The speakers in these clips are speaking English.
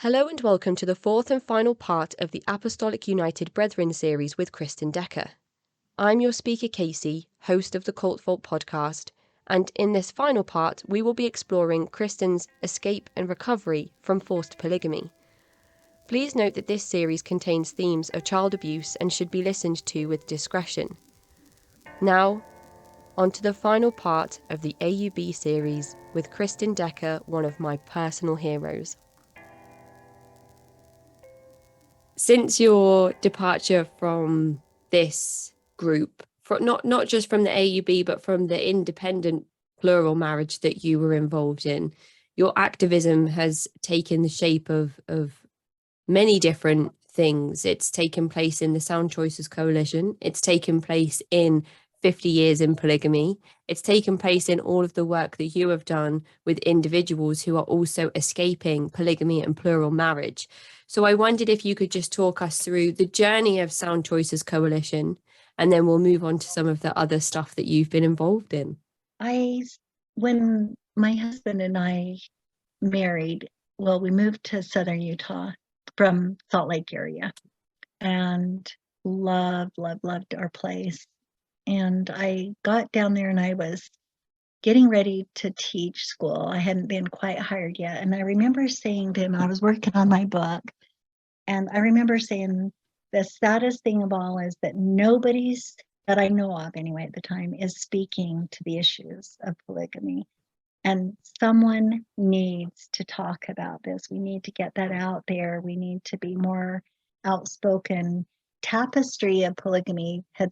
Hello and welcome to the fourth and final part of the Apostolic United Brethren series with Kristen Decker. I'm your speaker Casey, host of the Cult Vault podcast, and in this final part we will be exploring Kristen's escape and recovery from forced polygamy. Please note that this series contains themes of child abuse and should be listened to with discretion. Now, on to the final part of the AUB series with Kristen Decker, one of my personal heroes. Since your departure from this group, not just from the AUB, but from the independent plural marriage that you were involved in, your activism has taken the shape of many different things. It's taken place in the Sound Choices Coalition. It's taken place in 50 Years in Polygamy. It's taken place in all of the work that you have done with individuals who are also escaping polygamy and plural marriage. So I wondered if you could just talk us through the journey of Sound Choices Coalition, and then we'll move on to some of the other stuff that you've been involved in. When my husband and I married, we moved to Southern Utah from Salt Lake area and loved our place. And I got down there and I was getting ready to teach school. I hadn't been quite hired yet. And I remember saying to him, I was working on my book, and I remember saying, the saddest thing of all is that nobody's, that I know of anyway at the time, is speaking to the issues of polygamy. And someone needs to talk about this. We need to get that out there. We need to be more outspoken. Tapestry of polygamy had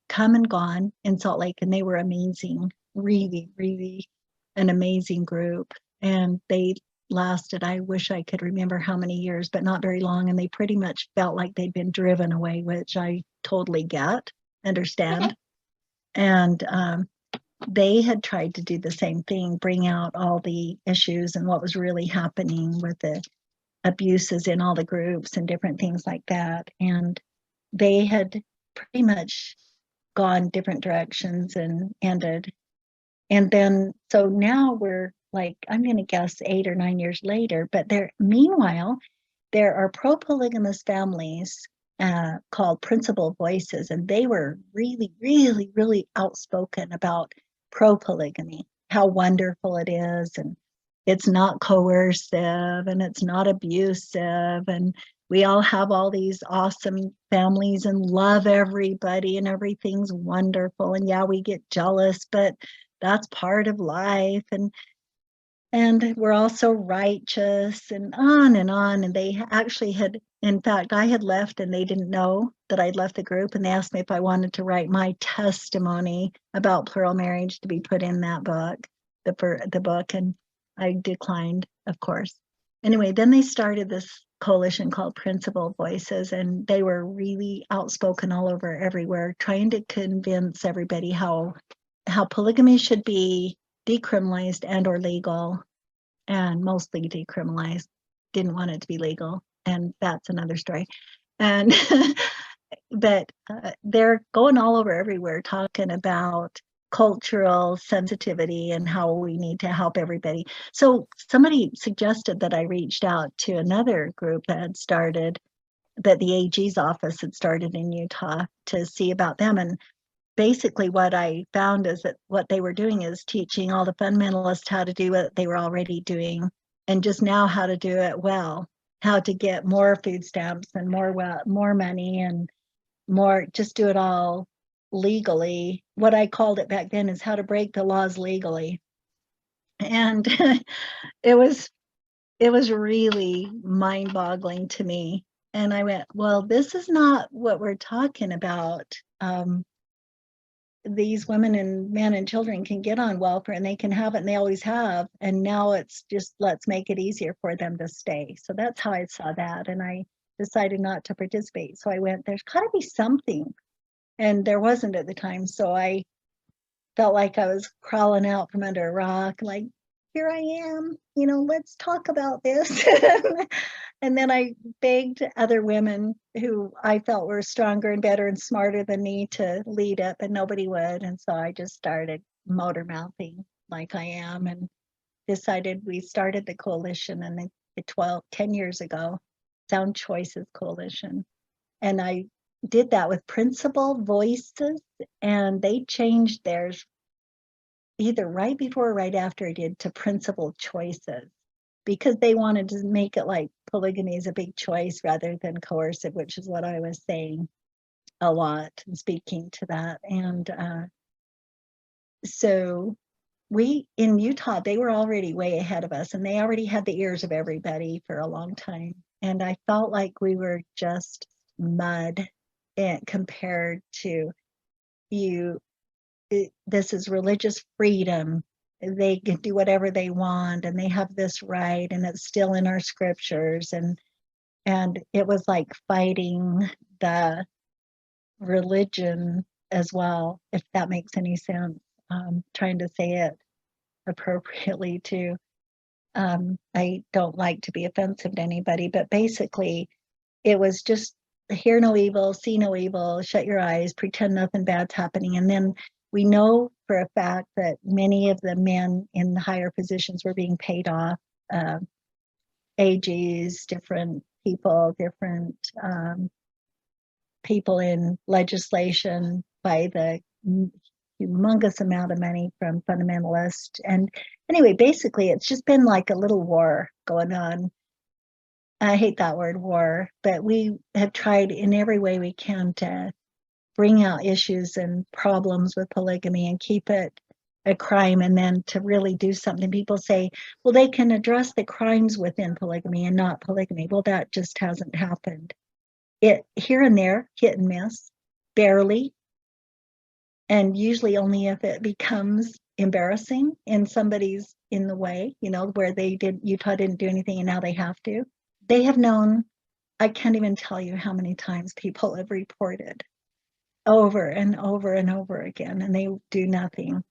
come and gone in Salt Lake, and they were amazing, really an amazing group. And they lasted, I wish I could remember how many years, but not very long. And they pretty much felt like they'd been driven away, which I totally understand. And they had tried to do the same thing, bring out all the issues and what was really happening with the abuses in all the groups and different things like that. And they had pretty much gone different directions and ended. And then, so now we're like, I'm going to guess 8 or 9 years later, but meanwhile, there are pro-polygamous families called Principal Voices, and they were really outspoken about pro-polygamy, how wonderful it is, and it's not coercive, and it's not abusive, and we all have all these awesome families and love everybody, and everything's wonderful, and yeah, we get jealous, but that's part of life, and we're also righteous, and on. And they actually had, in fact, I had left and they didn't know that I'd left the group, and they asked me if I wanted to write my testimony about plural marriage to be put in that book, the book, and I declined, of course. Anyway, then they started this coalition called Principal Voices, and they were really outspoken all over everywhere, trying to convince everybody how polygamy should be decriminalized and or legal, and mostly decriminalized. Didn't want it to be legal, and that's another story. And but they're going all over everywhere talking about cultural sensitivity and how we need to help everybody. So somebody suggested that I reached out to another group that had started, that the AG's office had started in Utah, to see about them. And basically what I found is that what they were doing is teaching all the fundamentalists how to do what they were already doing, and just now how to do it well, how to get more food stamps and more money, and more, just do it all legally. What I called it back then is how to break the laws legally. And it was really mind-boggling to me. And I went, well, this is not what we're talking about. These women and men and children can get on welfare, and they can have it, and they always have. And now it's just, let's make it easier for them to stay. So that's how I saw that. And I decided not to participate. So I went, there's got to be something. And there wasn't at the time. So I felt like I was crawling out from under a rock, like, here I am, let's talk about this. And then I begged other women who I felt were stronger and better and smarter than me to lead it, but nobody would. And so I just started motor mouthing like I am, and we started the coalition, and 10 years ago, Sound Choices Coalition. And I did that with Principal Voices, and they changed theirs either right before or right after I did to Principal Choices, because they wanted to make it like polygamy is a big choice rather than coercive, which is what I was saying a lot and speaking to that. And so we in Utah, they were already way ahead of us, and they already had the ears of everybody for a long time. And I felt like we were just mud compared to you. This is religious freedom. They can do whatever they want, and they have this right, and it's still in our scriptures. And it was like fighting the religion as well, if that makes any sense. Trying to say it appropriately too. I don't like to be offensive to anybody, but basically it was just hear no evil, see no evil, shut your eyes, pretend nothing bad's happening. And then we know for a fact that many of the men in the higher positions were being paid off, AGs, different people in legislation by the humongous amount of money from fundamentalists. And anyway, basically, it's just been like a little war going on. I hate that word war, but we have tried in every way we can to bring out issues and problems with polygamy and keep it a crime, and then to really do something. People say, well, they can address the crimes within polygamy and not polygamy. Well, that just hasn't happened. It here and there, hit and miss, barely, and usually only if it becomes embarrassing and somebody's in the way, where Utah didn't do anything and now they have to. They have known, I can't even tell you how many times people have reported over and over and over again, and they do nothing.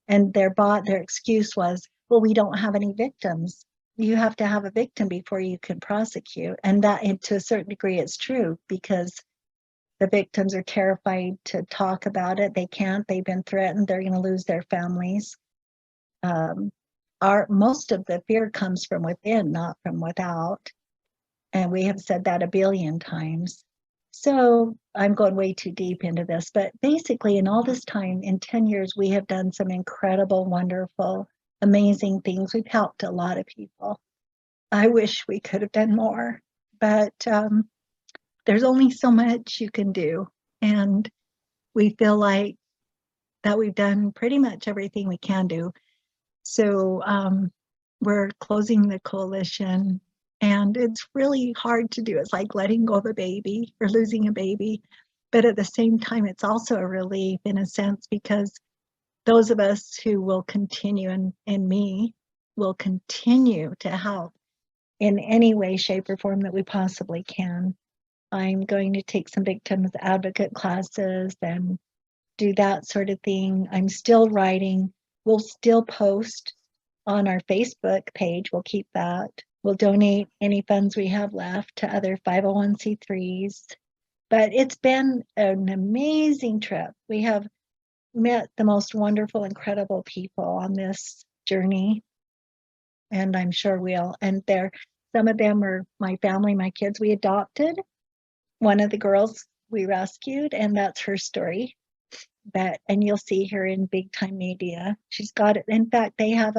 And their excuse was, well, we don't have any victims. You have to have a victim before you can prosecute. And that, to a certain degree, it's true, because the victims are terrified to talk about it. They can't. They've been threatened. They're going to lose their families. Most of the fear comes from within, not from without. And we have said that a billion times. So I'm going way too deep into this. But basically, in all this time, in 10 years, we have done some incredible, wonderful, amazing things. We've helped a lot of people. I wish we could have done more. But there's only so much you can do. And we feel like that we've done pretty much everything we can do. So we're closing the coalition, and it's really hard to do. It's like letting go of a baby or losing a baby. But at the same time, it's also a relief in a sense, because those of us who will continue, and me will continue to help in any way, shape, or form that we possibly can. I'm going to take some victims advocate classes and do that sort of thing. I'm still writing. We'll still post on our Facebook page. We'll keep that. We'll donate any funds we have left to other 501c3s. But it's been an amazing trip. We have met the most wonderful, incredible people on this journey, and I'm sure we'll. And some of them are my family, my kids we adopted. One of the girls we rescued, and that's her story. And you'll see her in big time media. She's got it. In fact, they have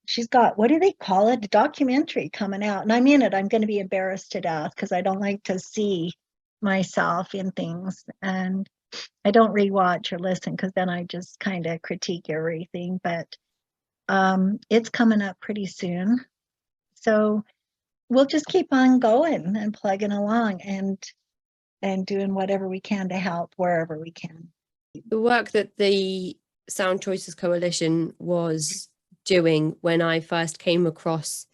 she's got, what do they call it? A documentary coming out. And I'm in it. I'm going to be embarrassed to death because I don't like to see myself in things. And I don't rewatch or listen because then I just kind of critique everything. But it's coming up pretty soon. So we'll just keep on going and plugging along and doing whatever we can to help wherever we can. The work that the Sound Choices Coalition was doing when I first came across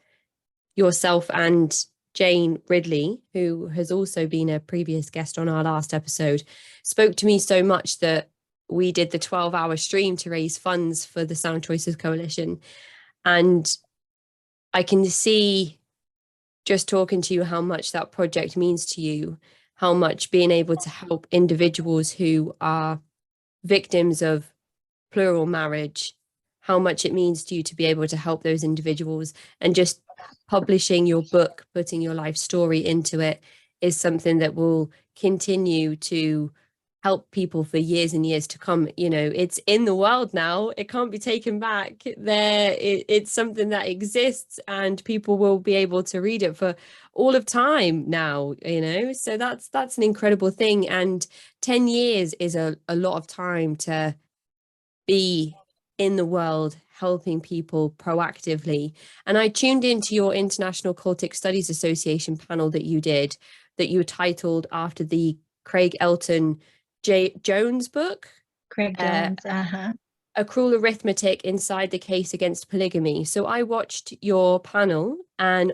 yourself and Jane Ridley, who has also been a previous guest on our last episode, spoke to me so much that we did the 12-hour stream to raise funds for the Sound Choices Coalition. And I can see, just talking to you, how much that project means to you, how much being able to help individuals who are victims of plural marriage how much it means to you to be able to help those individuals, and just publishing your book, putting your life story into it, is something that will continue to help people for years and years to come. You know, it's in the world now, it can't be taken back. It's something that exists, and people will be able to read it for all of time now, you know. So that's an incredible thing. And 10 years is a lot of time to be in the world helping people proactively. And I tuned into your International Cultic Studies Association panel that you were titled after the Craig Elton Jones book, Craig Jones. Uh-huh. A Cruel Arithmetic Inside the Case Against Polygamy. So I watched your panel, and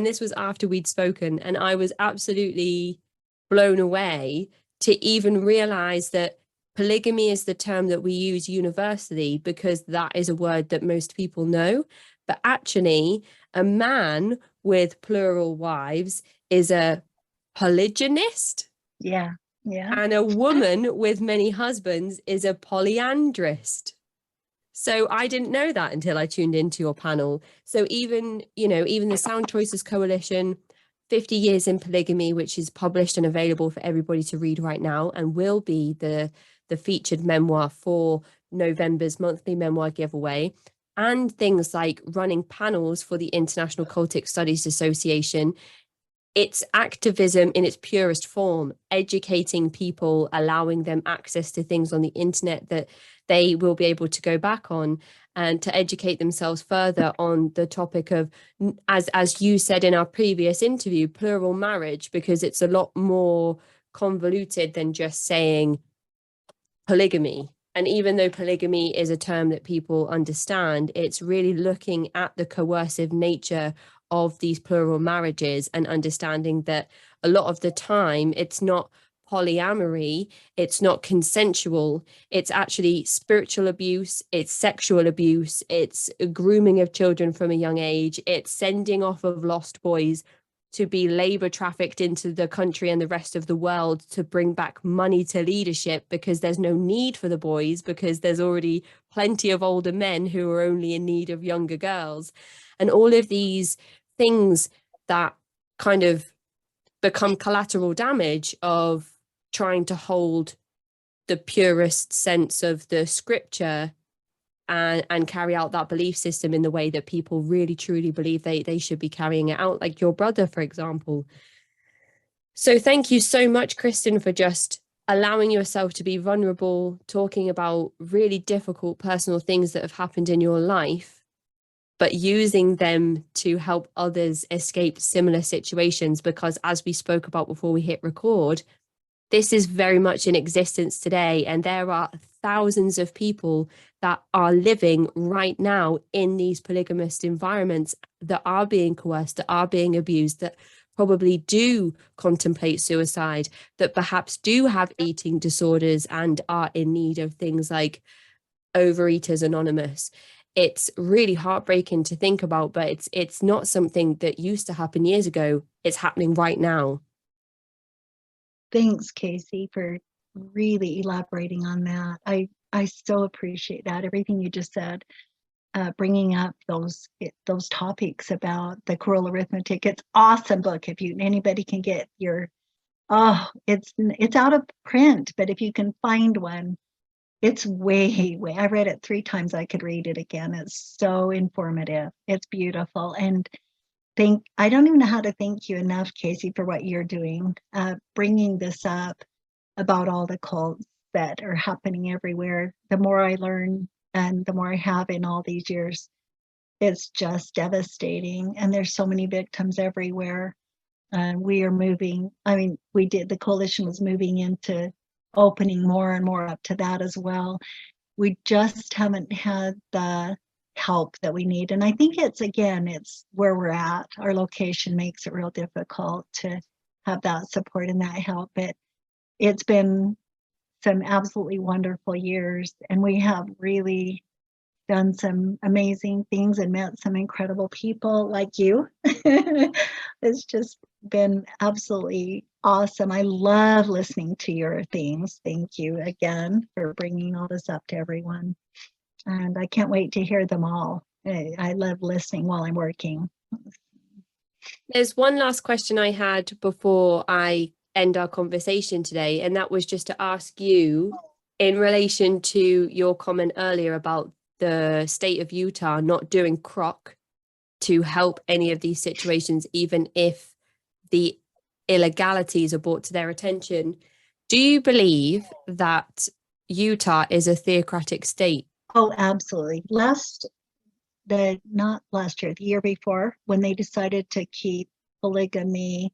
this was after we'd spoken, and I was absolutely blown away to even realize that polygamy is the term that we use universally, because that is a word that most people know. But actually, a man with plural wives is a polygynist. Yeah. Yeah. And a woman with many husbands is a polyandrist. So I didn't know that until I tuned into your panel. So even the Sound Choices Coalition, 50 Years in Polygamy, which is published and available for everybody to read right now, and will be the featured memoir for November's monthly memoir giveaway, and things like running panels for the International Cultic Studies Association. It's activism in its purest form, educating people, allowing them access to things on the internet that they will be able to go back on, and to educate themselves further on the topic of, as you said in our previous interview, plural marriage, because it's a lot more convoluted than just saying polygamy. And even though polygamy is a term that people understand, it's really looking at the coercive nature of these plural marriages, and understanding that a lot of the time it's not polyamory, it's not consensual, it's actually spiritual abuse, it's sexual abuse, it's grooming of children from a young age, it's sending off of lost boys to be labor trafficked into the country and the rest of the world to bring back money to leadership, because there's no need for the boys, because there's already plenty of older men who are only in need of younger girls. And all of these things that kind of become collateral damage of trying to hold the purest sense of the scripture and carry out that belief system in the way that people really truly believe they should be carrying it out, like your brother, for example. So thank you so much, Kristen, for just allowing yourself to be vulnerable, talking about really difficult personal things that have happened in your life, but using them to help others escape similar situations. Because as we spoke about before we hit record, this is very much in existence today, and there are thousands of people that are living right now in these polygamous environments that are being coerced, that are being abused, that probably do contemplate suicide, that perhaps do have eating disorders and are in need of things like Overeaters Anonymous. It's really heartbreaking to think about, but it's not something that used to happen years ago. It's happening right now. Thanks, Casey, for really elaborating on that. I so appreciate that. Everything you just said, bringing up those topics about the Cruel Arithmetic. It's awesome book. If anybody can get your, it's out of print, but if you can find one, it's way. I read it 3 times. I could read it again. It's so informative. It's beautiful. And I don't even know how to thank you enough, Casey, for what you're doing, bringing this up about all the cults that are happening everywhere. The more I learn and the more I have in all these years, it's just devastating. And there's so many victims everywhere. We are moving. I mean, the coalition was moving into opening more and more up to that as well. We just haven't had the help that we need. And I think it's where we're at. Our location makes it real difficult to have that support and that help. But it's been some absolutely wonderful years, and we have really done some amazing things and met some incredible people like you. It's just been absolutely awesome. I love listening to your things. Thank you again for bringing all this up to everyone. And I can't wait to hear them all. I love listening while I'm working. There's one last question I had before I end our conversation today, and that was just to ask you in relation to your comment earlier about the state of Utah not doing croc to help any of these situations, even if the illegalities are brought to their attention. Do you believe that Utah is a theocratic state? Oh, absolutely. Not last year, the year before, when they decided to keep polygamy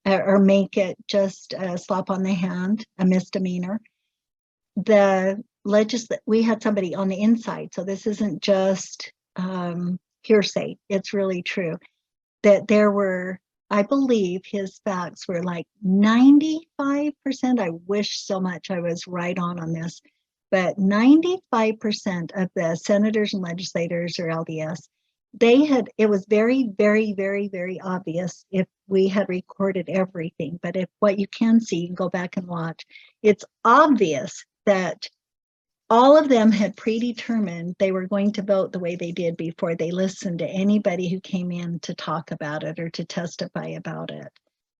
or make it just a slap on the hand, a misdemeanor, we had somebody on the inside, so this isn't just hearsay, it's really true, that there were, I believe his facts were like 95%. I wish so much I was right on this, but 95% of the senators and legislators or LDS, it was very, very, very, very obvious if we had recorded everything. But if what you can see, you can go back and watch, it's obvious that all of them had predetermined they were going to vote the way they did before they listened to anybody who came in to talk about it or to testify about it,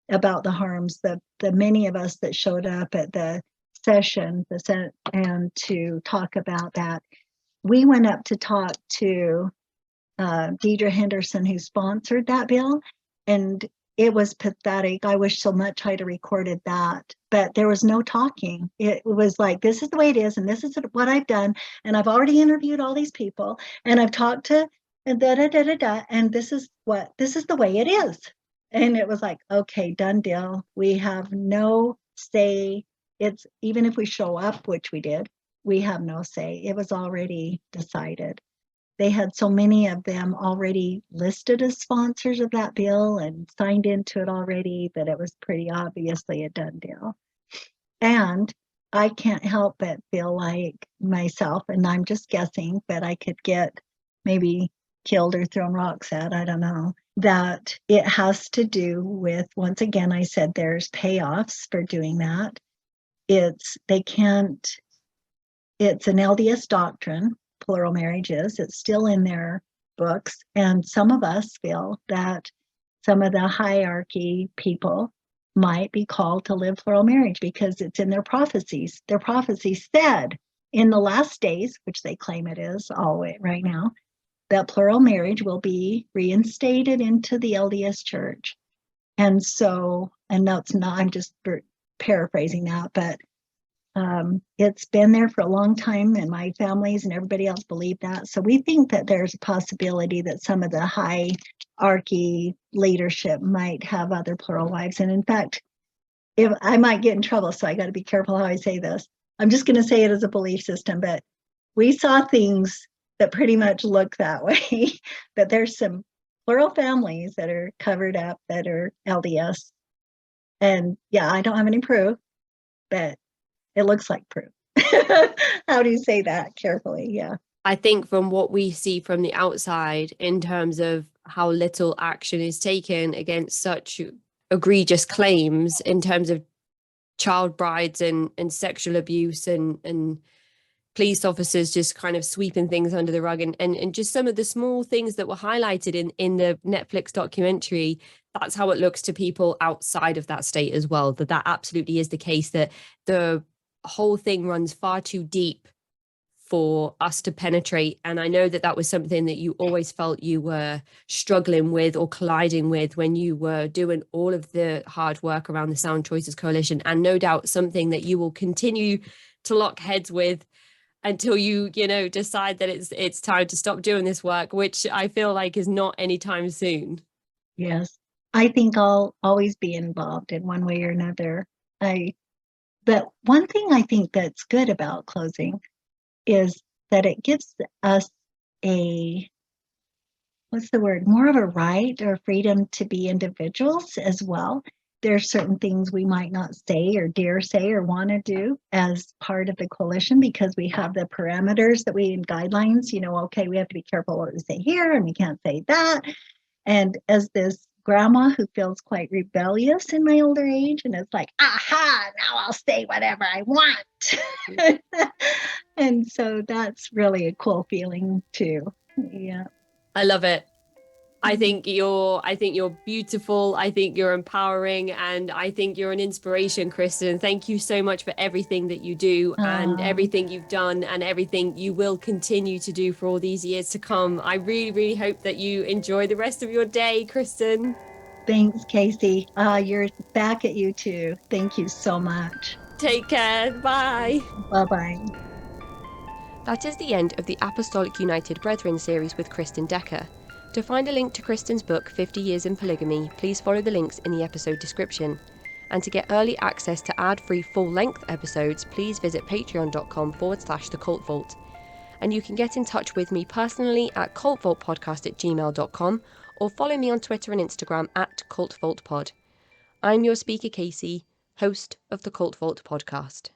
about the harms. The many of us that showed up at the session, the Senate, and to talk about that, we went up to talk to Deidre Henderson, who sponsored that bill, and it was pathetic. I wish so much I'd have recorded that, but there was no talking. It was like, this is the way it is, and this is what I've done, and I've already interviewed all these people, and I've talked to, and and this is the way it is. And it was like, okay, done deal. We have no say. It's even if we show up, which we did, we have no say. It was already decided. They had so many of them already listed as sponsors of that bill and signed into it already that it was pretty obviously a done deal. And I can't help but feel like myself, and I'm just guessing, but I could get maybe killed or thrown rocks at, I don't know, that it has to do with, once again, I said there's payoffs for doing that. It's an LDS doctrine, plural marriages. It's still in their books. And some of us feel that some of the hierarchy people might be called to live plural marriage because it's in their prophecies. Their prophecies said in the last days, which they claim it is always right now, that plural marriage will be reinstated into the LDS church. And so, and that's not, I'm just paraphrasing that, but it's been there for a long time, and my families and everybody else believe that. So we think that there's a possibility that some of the hierarchy leadership might have other plural wives. And in fact, if I might get in trouble, so I got to be careful how I say this. I'm just going to say it as a belief system, but we saw things that pretty much look that way, that there's some plural families that are covered up that are LDS. And yeah, I don't have any proof, but it looks like proof. How do you say that carefully? Yeah. I think from what we see from the outside in terms of how little action is taken against such egregious claims in terms of child brides and sexual abuse and police officers just kind of sweeping things under the rug and just some of the small things that were highlighted in the Netflix documentary, that's how it looks to people outside of that state as well, that absolutely is the case, that the whole thing runs far too deep for us to penetrate. And I know that was something that you always felt you were struggling with or colliding with when you were doing all of the hard work around the Sound Choices Coalition, and no doubt something that you will continue to lock heads with until you decide that it's time to stop doing this work, which I feel like is not anytime soon. Yes, I think I'll always be involved in one way or another. But one thing I think that's good about closing is that it gives us more of a right or freedom to be individuals as well. There's certain things we might not say or dare say or want to do as part of the coalition because we have the parameters and guidelines, okay, we have to be careful what we say here and we can't say that. And as this grandma who feels quite rebellious in my older age, and it's like, aha, now I'll say whatever I want. And so that's really a cool feeling too. Yeah. I love it. I think you're beautiful. I think you're empowering, and I think you're an inspiration, Kristen. Thank you so much for everything that you do and everything you've done and everything you will continue to do for all these years to come. I really, really hope that you enjoy the rest of your day, Kristen. Thanks, Casey. You're back at you too. Thank you so much. Take care. Bye. Bye-bye. That is the end of the Apostolic United Brethren series with Kristen Decker. To find a link to Kristen's book, 50 Years in Polygamy, please follow the links in the episode description. And to get early access to ad-free full-length episodes, please visit patreon.com/thecultvault. And you can get in touch with me personally at cultvaultpodcast@gmail.com or follow me on Twitter and Instagram at cultvaultpod. I'm your speaker, Casey, host of the Cult Vault podcast.